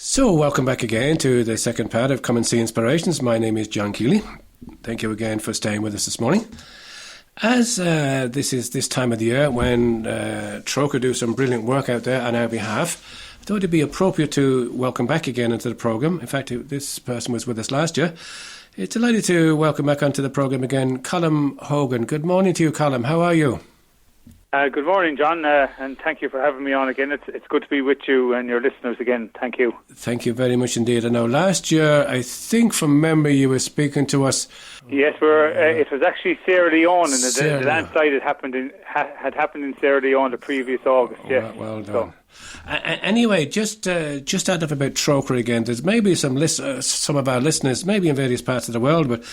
So, welcome back again to the second part of Come and See Inspirations. My name is John Keeley. Thank you again for staying with us this morning. As this is this time of the year when Trócaire do some brilliant work out there on our behalf, I thought it'd be appropriate to welcome back again into the programme. In fact, this person was with us last year. It's delighted to welcome back onto the programme again, Colm Hogan. Good morning to you, Colm. How are you? Good morning, John, and thank you for having me on again. It's good to be with you and your listeners again. Thank you. Thank you very much indeed. I know last year, I think from memory, you were speaking to us. Yes, it was actually Sierra Leone, and the landslide had happened in Sierra Leone the previous August. Yes. Well done. Anyway, just add up about Trócaire again. There's maybe some of our listeners, maybe in various parts of the world, but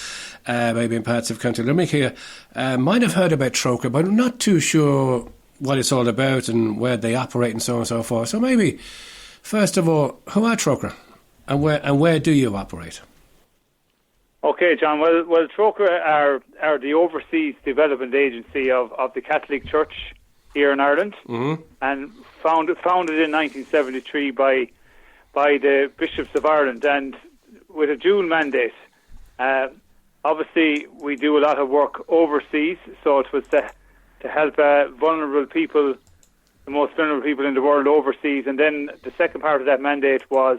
maybe in parts of County Limerick here, might have heard about Trócaire, but I'm not too sure what it's all about and where they operate and so on and so forth. So maybe, first of all, who are Trócaire and where do you operate? Okay, John. Well, Trócaire are the overseas development agency of the Catholic Church here in Ireland, and founded in 1973 by the bishops of Ireland, and with a dual mandate. Obviously, we do a lot of work overseas, so it was to help vulnerable people, the most vulnerable people in the world overseas, and then the second part of that mandate was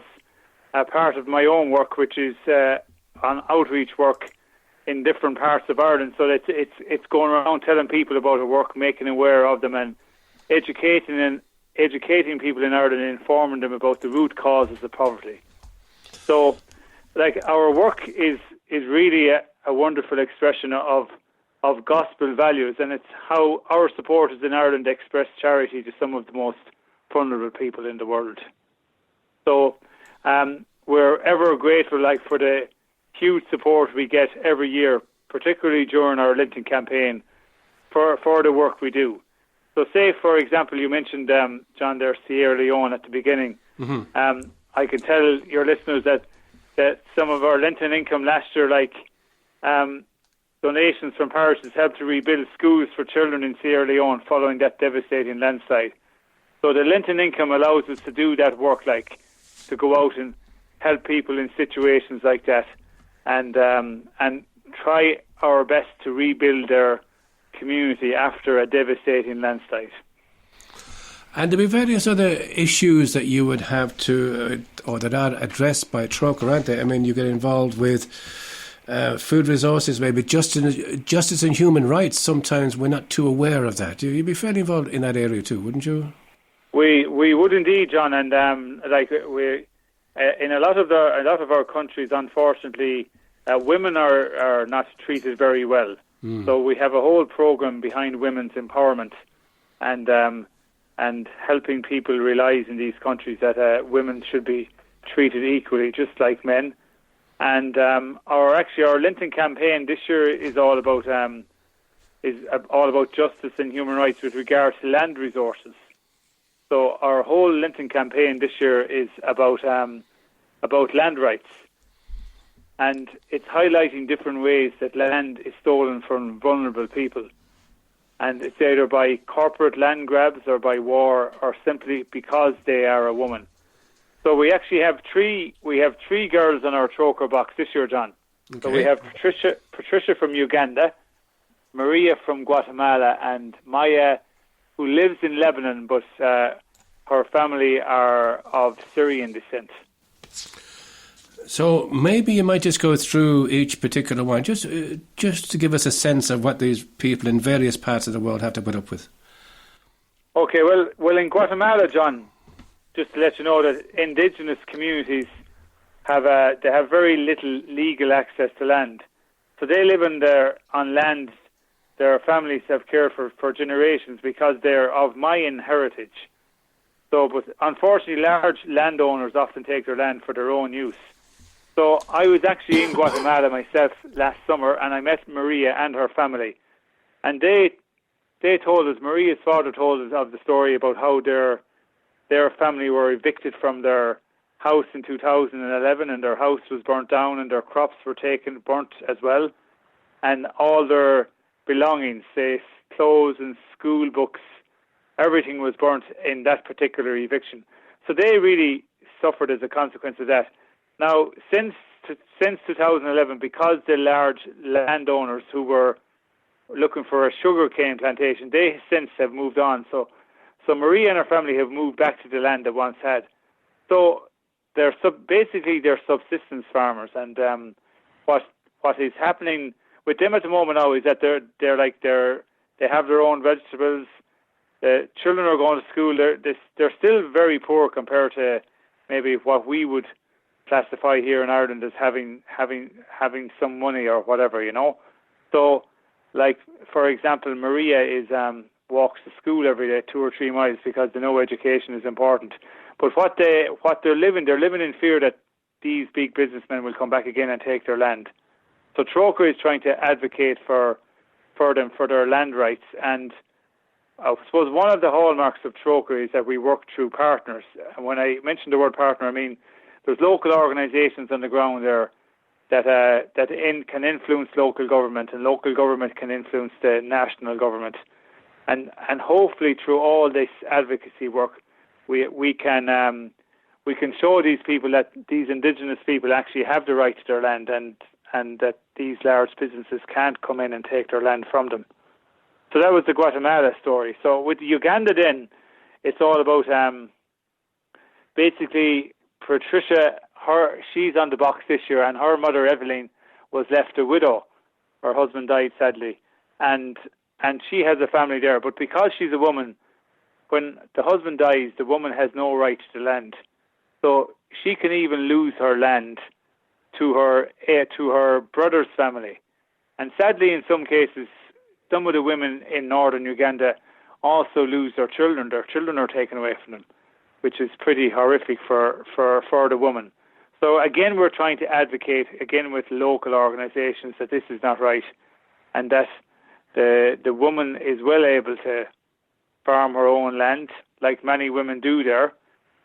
a part of my own work, which is on outreach work in different parts of Ireland. So that it's going around telling people about the work, making aware of them, and educating people in Ireland and informing them about the root causes of poverty. So, our work is really a wonderful expression of gospel values, and it's how our supporters in Ireland express charity to some of the most vulnerable people in the world. So, we're ever grateful, for the huge support we get every year, particularly during our Lenten campaign, for the work we do. So say, for example, you mentioned, John, there, Sierra Leone at the beginning. I can tell your listeners that some of our Lenten income last year, donations from parishes, helped to rebuild schools for children in Sierra Leone following that devastating landslide. So the Lenten income allows us to do that work, to go out and help people in situations like that, and try our best to rebuild their community after a devastating landslide. And there be various other issues that you would have to, or that are addressed by Trócaire, aren't they? I mean, you get involved with food resources, maybe justice and human rights. Sometimes we're not too aware of that. You'd be fairly involved in that area too, wouldn't you? We would indeed, John, and we in a lot of our countries, unfortunately, women are not treated very well. So we have a whole program behind women's empowerment, and helping people realise in these countries that women should be treated equally, just like men. And our Lenten campaign this year is all about justice and human rights with regard to land resources. So our whole Lenten campaign this year is about land rights, and it's highlighting different ways that land is stolen from vulnerable people, and it's either by corporate land grabs or by war or simply because they are a woman. So we actually have three girls on our Trócaire box this year, John. Okay. So we have Patricia from Uganda, Maria from Guatemala, and Maya, who lives in Lebanon, but her family are of Syrian descent. So maybe you might just go through each particular one, just to give us a sense of what these people in various parts of the world have to put up with. Okay, well, in Guatemala, John, just to let you know that indigenous communities have very little legal access to land, so they live on land their families have cared for generations because they're of Mayan heritage. So, but unfortunately, large landowners often take their land for their own use. So I was actually in Guatemala myself last summer, and I met Maria and her family. And they told us, Maria's father told us of the story about how their family were evicted from their house in 2011, and their house was burnt down, and their crops were burnt as well. And all their belongings, say clothes and school books, everything was burnt in that particular eviction. So they really suffered as a consequence of that. Now, since 2011, because the large landowners who were looking for a sugarcane plantation, they since have moved on. So Maria and her family have moved back to the land they once had. So they're basically they're subsistence farmers, and what is happening with them at the moment now is that they have their own vegetables. The children are going to school. They're still very poor compared to maybe what we would classify here in Ireland as having some money or whatever, you know. So, like for example, Maria walks to school every day 2 or 3 miles because they know education is important. But what they're living in fear that these big businessmen will come back again and take their land. So Trócaire is trying to advocate for them, for their land rights. And I suppose one of the hallmarks of Trócaire is that we work through partners. And when I mention the word partner, I mean there's local organisations on the ground there that can influence local government, and local government can influence the national government. And hopefully through all this advocacy work, we can show these people that these indigenous people actually have the right to their land, and that these large businesses can't come in and take their land from them. So that was the Guatemala story. So with Uganda then, it's all about basically Patricia, she's on the box this year, and her mother Evelyn was left a widow. Her husband died sadly, and she has a family there. But because she's a woman, when the husband dies, the woman has no right to the land. So she can even lose her land to her brother's family. And sadly, in some cases, some of the women in northern Uganda also lose their children. Their children are taken away from them, which is pretty horrific for the woman. So again, we're trying to advocate, again with local organisations, that this is not right, and that the woman is well able to farm her own land, like many women do there,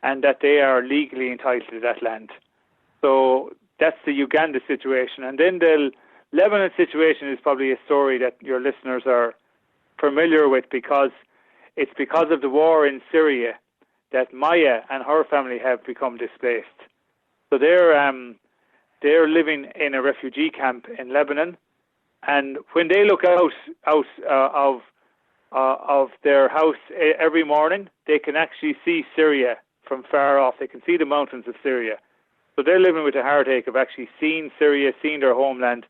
and that they are legally entitled to that land. So that's the Uganda situation. And then the Lebanon situation is probably a story that your listeners are familiar with, because it's because of the war in Syria that Maya and her family have become displaced. So they're living in a refugee camp in Lebanon, and when they look out of their house every morning, they can actually see Syria from far off. They can see the mountains of Syria. So they're living with the heartache of actually seeing Syria, seeing their homeland,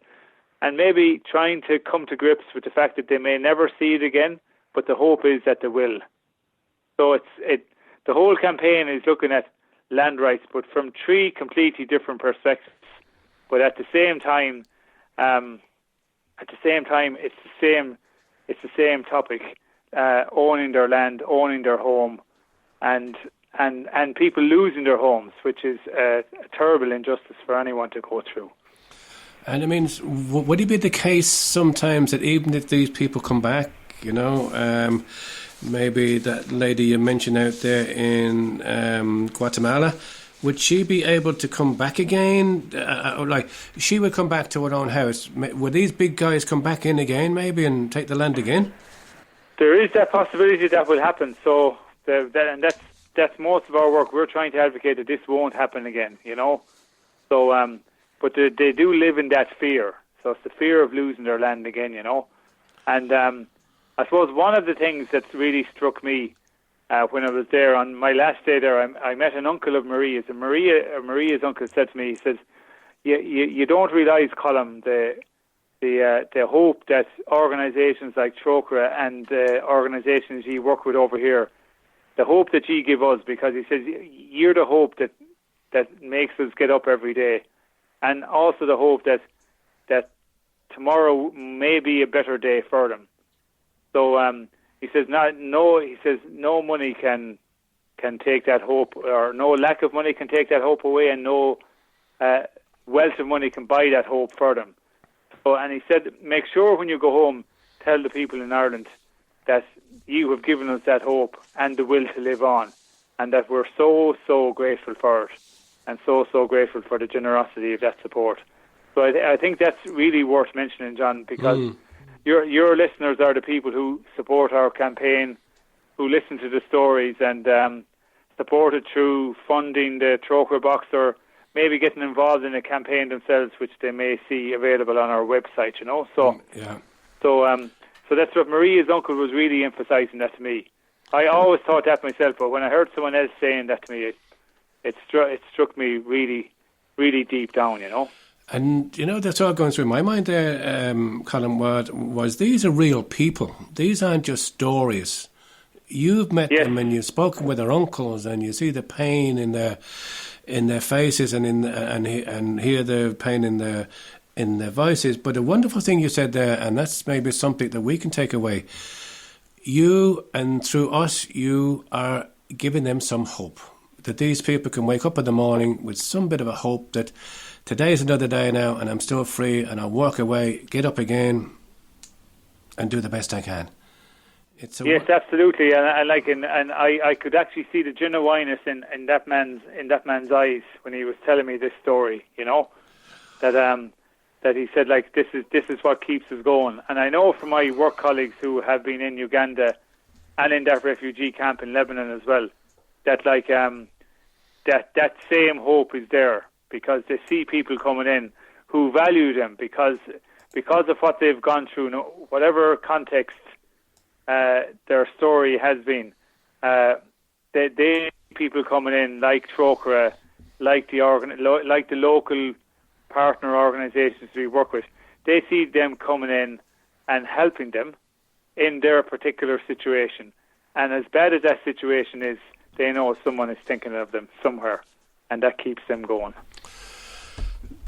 and maybe trying to come to grips with the fact that they may never see it again, but the hope is that they will. So the whole campaign is looking at land rights, but from 3 completely different perspectives. But at the same time, it's the same topic: owning their land, owning their home, and people losing their homes, which is a terrible injustice for anyone to go through. And I mean, would it be the case sometimes that even if these people come back, you know, maybe that lady you mentioned out there in Guatemala, would she be able to come back again? Like, she would come back to her own house. Would these big guys come back in again, maybe, and take the land again? There is that possibility that will happen. So, that's most of our work. We're trying to advocate that this won't happen again, you know. So, but they do live in that fear. So it's the fear of losing their land again, you know. And I suppose one of the things that's really struck me when I was there on my last day there, I met an uncle of Maria's, and Maria's uncle said to me, he says, "You don't realise, Colm, the hope that organisations like Trócaire and organisations you work with over here, the hope that you give us," because he says you're the hope that makes us get up every day, and also the hope that tomorrow may be a better day for them. So he says no money can take that hope, or no lack of money can take that hope away, and no wealth of money can buy that hope for them. So, and he said, make sure when you go home, tell the people in Ireland that you have given us that hope and the will to live on, and that we're so grateful for it, and so grateful for the generosity of that support. So I think that's really worth mentioning, John, because your listeners are the people who support our campaign, who listen to the stories, and support it through funding the Trócaire box, or maybe getting involved in a campaign themselves, which they may see available on our website. So that's what Maria's uncle was really emphasising that to me. I always thought that myself, but when I heard someone else saying that to me, it struck me really, really deep down. And, that's all going through my mind there, Colm, was these are real people. These aren't just stories. You've met them and you've spoken with their uncles, and you see the pain in their faces and hear the pain in their voices. But a wonderful thing you said there, and that's maybe something that we can take away. You, and through us, you are giving them some hope. That these people can wake up in the morning with some bit of a hope that today's another day now, and I'm still free, and I'll walk away, get up again, and do the best I can. Yes, absolutely, and I could actually see the genuineness in that man's eyes when he was telling me this story. That he said, like, this is what keeps us going. And I know from my work colleagues who have been in Uganda and in that refugee camp in Lebanon as well, that that same hope is there, because they see people coming in who value them because of what they've gone through, whatever context their story has been. They people coming in like Trócaire, like the local partner organisations we work with. They see them coming in and helping them in their particular situation. And as bad as that situation is, they know someone is thinking of them somewhere, and that keeps them going.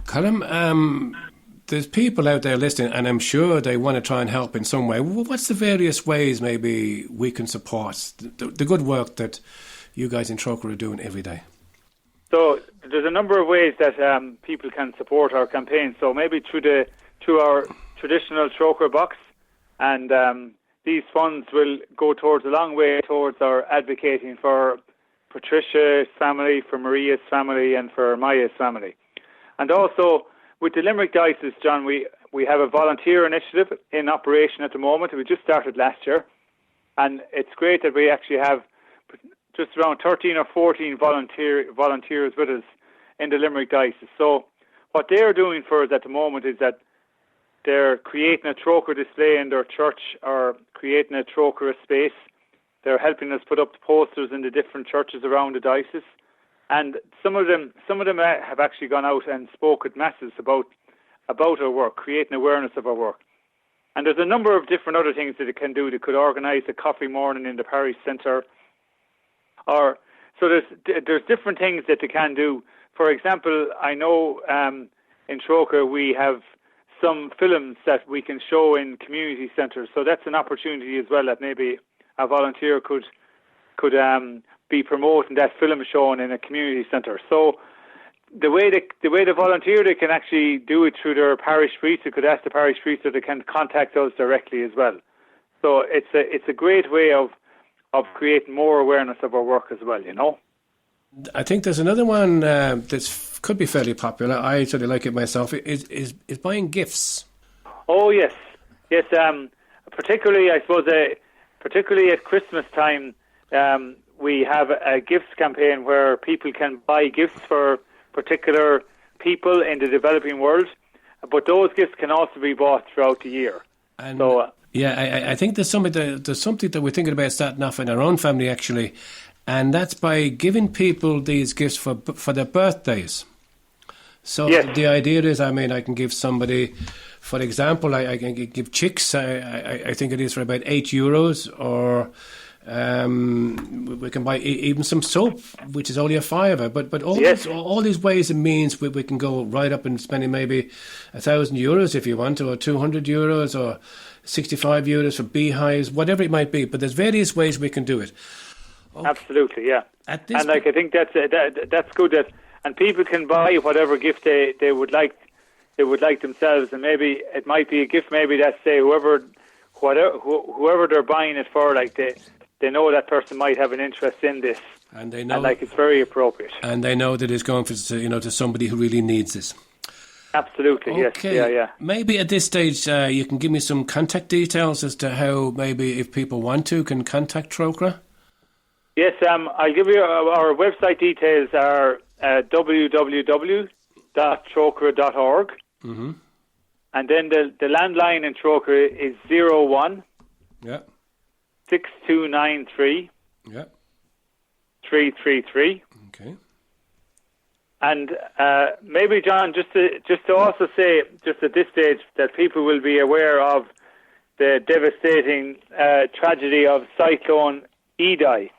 Colm, there's people out there listening, and I'm sure they want to try and help in some way. What's the various ways maybe we can support the good work that you guys in Trócaire are doing every day? So there's a number of ways that people can support our campaign. So maybe through our traditional Trócaire box, and these funds will go towards a long way towards our advocating for Patricia's family, for Maria's family, and for Maya's family. And also with the Limerick Diocese, John, we have a volunteer initiative in operation at the moment. We just started last year, and it's great that we actually have just around 13 or 14 volunteers with us in the Limerick Diocese. So what they're doing for us at the moment is that they're creating a Trócaire display in their church, or creating a Trócaire space. They're helping us put up the posters in the different churches around the diocese. And some of them have actually gone out and spoke at masses about our work, creating awareness of our work. And there's a number of different other things that they can do. They could organise a coffee morning in the parish centre. So there's different things that they can do. For example, I know in Trócaire we have some films that we can show in community centres. So that's an opportunity as well, that maybe a volunteer could be promoting that film showing in a community centre. So the way they volunteer, they can actually do it through their parish priest. They could ask the parish priest, or they can contact us directly as well. So it's a great way of creating more awareness of our work as well, I think there's another one that could be fairly popular. I sort of like it myself. Is buying gifts. Oh yes. Particularly, I suppose, particularly at Christmas time, we have a gifts campaign where people can buy gifts for particular people in the developing world, but those gifts can also be bought throughout the year. And I think there's something that we're thinking about starting off in our own family, actually, and that's by giving people these gifts for their birthdays. So the idea is, I can give somebody, for example, I can give chicks, I think it is for about €8, or we can buy even some soap, which is only a €5. But all these ways and means we can go right up and spending maybe €1,000 if you want, or €200, or €65 for beehives, whatever it might be. But there's various ways we can do it. Okay. Absolutely, yeah. I think that's good. And people can buy whatever gift they would like themselves, and maybe it might be a gift maybe that, say, whoever they're buying it for, like they know that person might have an interest in this, and they know, and it's very appropriate, and they know that it's going to somebody who really needs this. Absolutely, okay. Yes, yeah. Maybe at this stage you can give me some contact details as to how maybe if people want to can contact Trócaire. Yes, I'll give you our website details are www.trócaire.org. Mm-hmm. And then the landline in Trócaire is 01 Yeah. 6293 Yeah. 333. Okay. And maybe, John, just to also say, just at this stage, that people will be aware of the devastating tragedy of Cyclone Idai.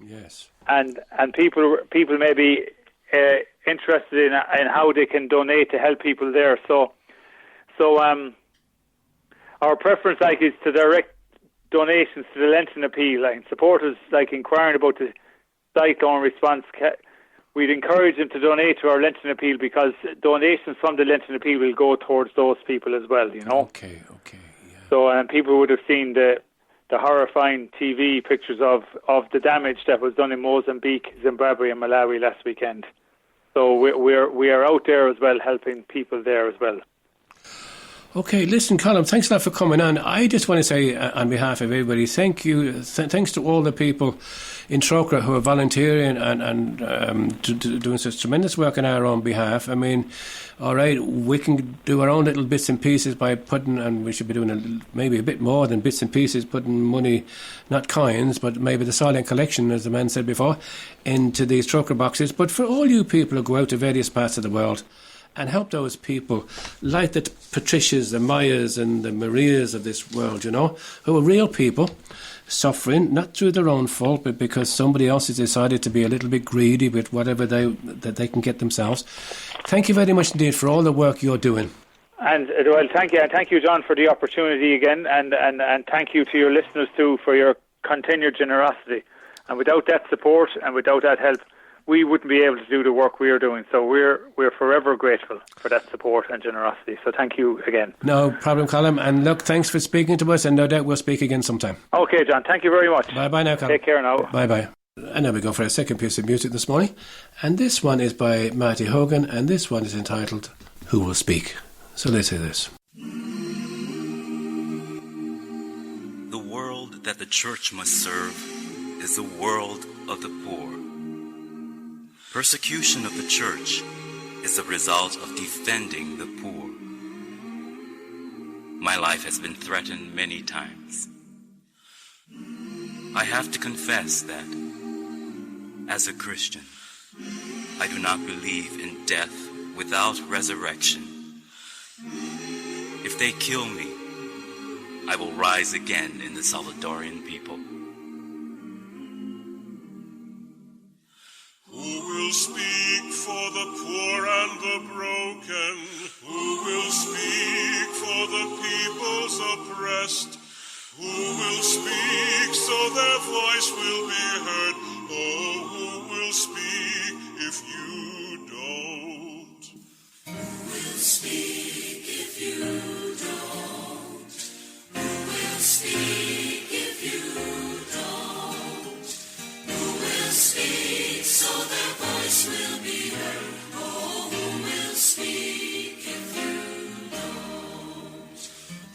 Yes. And people may be interested in how they can donate to help people there. So our preference, is to direct donations to the Lenten Appeal. Supporters inquiring about the cyclone response. We'd encourage them to donate to our Lenten Appeal, because donations from the Lenten Appeal will go towards those people as well. Okay. Yeah. So people would have seen the horrifying TV pictures of the damage that was done in Mozambique, Zimbabwe and Malawi last weekend. So we are out there as well, helping people there as well. Okay, listen, Colm, thanks a lot for coming on. I just want to say, on behalf of everybody, thank you. Thanks to all the people in Trócaire who are volunteering and doing such tremendous work on our own behalf. I mean, all right, we can do our own little bits and pieces by putting, and we should be doing maybe a bit more than bits and pieces, putting money, not coins, but maybe the silent collection, as the man said before, into these Trócaire boxes. But for all you people who go out to various parts of the world and help those people like the Patricias, the Mayas and the Marias of this world, who are real people suffering, not through their own fault, but because somebody else has decided to be a little bit greedy with whatever that they can get themselves. Thank you very much indeed for all the work you're doing. And thank you, and thank you, John, for the opportunity again, and thank you to your listeners too for your continued generosity. And without that support and without that help, we wouldn't be able to do the work we are doing. So we're forever grateful for that support and generosity. So thank you again. No problem, Colm. And look, thanks for speaking to us, and no doubt we'll speak again sometime. Okay, John. Thank you very much. Bye-bye now, Colm. Take care now. Bye-bye. And now we go for a second piece of music this morning. And this one is by Marty Hogan, and this one is entitled Who Will Speak? So let's hear this. The world that the church must serve is the world of the poor. Persecution of the church is the result of defending the poor. My life has been threatened many times. I have to confess that, as a Christian, I do not believe in death without resurrection. If they kill me, I will rise again in the Salvadorian people. Who will speak for the poor and the broken? Who will speak for the peoples oppressed? Who will speak so their voice will be heard? Oh, who will speak if you don't? Who will speak if you don't? Who will speak if you don't? Who will speak so their voice will be heard? Oh, who will speak if you don't?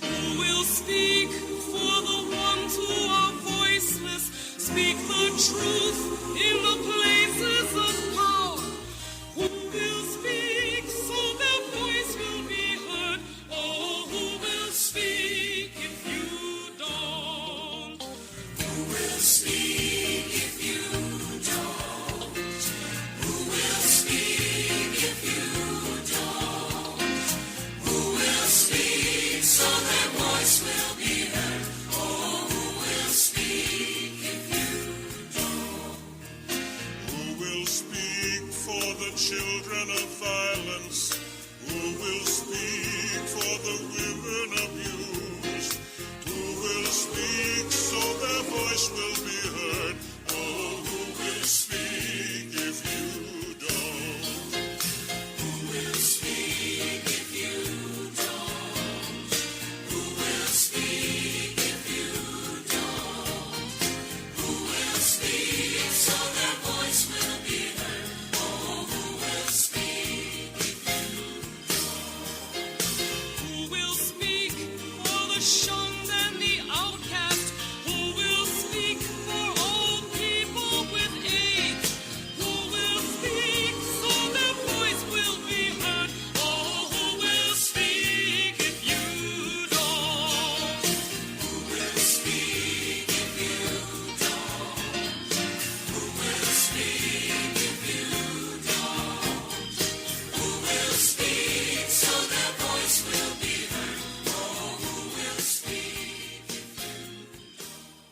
Who will speak for the ones who are voiceless? Speak the truth in the places of power. Who will speak so their voice will be heard? Oh, who will speak if you don't? Who will speak if you don't? Who will speak if you don't? Who will speak so their voice will be heard? Oh, who will speak if you don't? Who will speak for the children of violence? Who will speak